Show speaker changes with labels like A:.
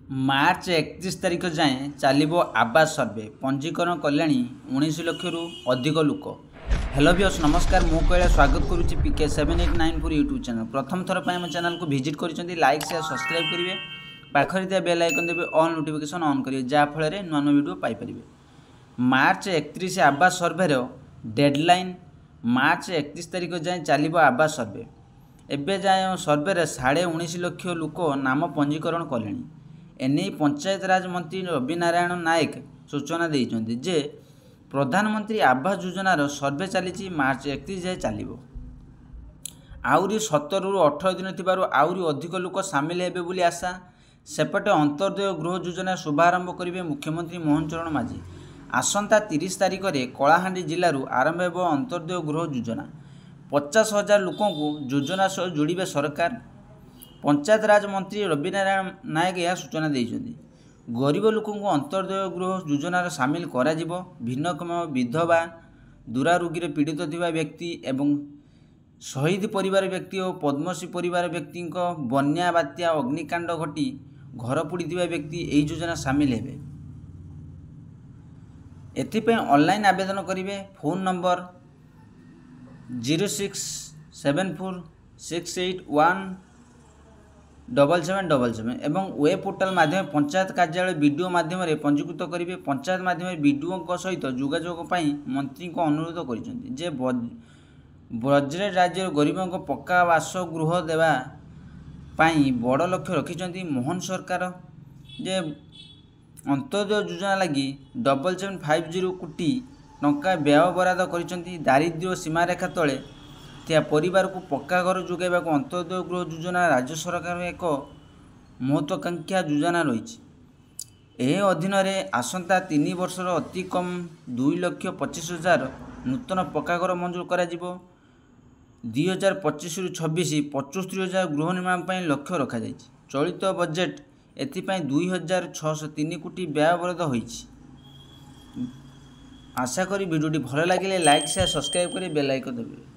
A: मार्च 31 तारिख जाए चलो आवास सर्वे पंजीकरण कले 19 लाख रु अधिक लोक। हेलो व्यूअर्स नमस्कार, मु कैलाश स्वागत करुच्ची PK 7894 यूट्यूब चैनल। प्रथम थर पर आम चैनल को विजिट कर लाइक शेयर सब्सक्राइब करेंगे, पाखरे दिया बेल आइकन देवे ऑल नोटिफिकेशन ऑन करेंगे जहाँफल नुआ नुआ वीडियो पाइपर। मार्च 31 आवास सर्वे डेडलाइन मार्च 31 तारिख जाए चलो आवास सर्वे। एवं जाए सर्वे 19.5 लाख लोक नाम पंजीकरण कले। एने पंचायत राज मंत्री रवि नारायण नायक सूचना देइछन्ति जे प्रधानमंत्री आवास योजनार सर्वे चली मार्च 31 जाए चलो। आउरी 17 रु 18 दिन थिबारु आउरी अधिक लोक सामिल हेबे बोली आशा। सेपटे अंत्योदय गृह योजना शुभारंभ करेंगे मुख्यमंत्री मोहन चरण माझी। आसंता 30 तारिख में कलाहांडी जिलूर आरंभ हो अंत्योदय गृह योजना। 50,000 लोक योजना सह जोड़े सरकार। पंचायत राज मंत्री रवि नारायण नायक यह सूचना देइछन्ति। गरीब लोक अंत्योदय गृह योजनार सामिल करा जिवो। भिन्नक्षम विधवा दुरारोग्य पीड़ित थिबा व्यक्ति एवं शहीद परिवार व्यक्ति और पद्मश्री परिवार व्यक्ति बन्या बात्या अग्निकांड घटी घर पोड़ी व्यक्ति यही योजना सामिल हेबे। एथिपे ऑनलाइन आवेदन करेंगे। फोन नंबर 0674681777 एवं वेब पोर्टाल माध्यम पंचायत कार्यालय वीडियो माध्यम पंजीकृत करेंगे। पंचायत माध्यम वीडियो सहित जोगाजोग मंत्री को अनुरोध करिसेंति जे बजरेट राज्य गरीबों को पक्का आवास गृह देवा पाई बड़ लक्ष्य रखिंट मोहन सरकार। जे अंत्योदय योजना लगी 7750 कोटी टंका व्यय बराद करिसेंति। दारिद्र्य सीमारेखा तले थिया परिवार को पक्का घर जोगाइबा को अंत्योदय गृह योजना राज्य सरकार एक महत्वाकांक्षा योजना रही। यह अधीन आसंता 3 वर्षर अति कम 2,25,000 नूतन पक्का घर मंजूर करा जिवो। 2025 रु 26 75,000 गृह निर्माण पर लक्ष्य रखा जायछि। चलित बजेट एथिपाई 2,603 कोटी व्यय बराद होइछि। आशा करी वीडियोटी भल लगे लाइक शेयर सब्सक्राइब करी बेल आइकन दबाइबे।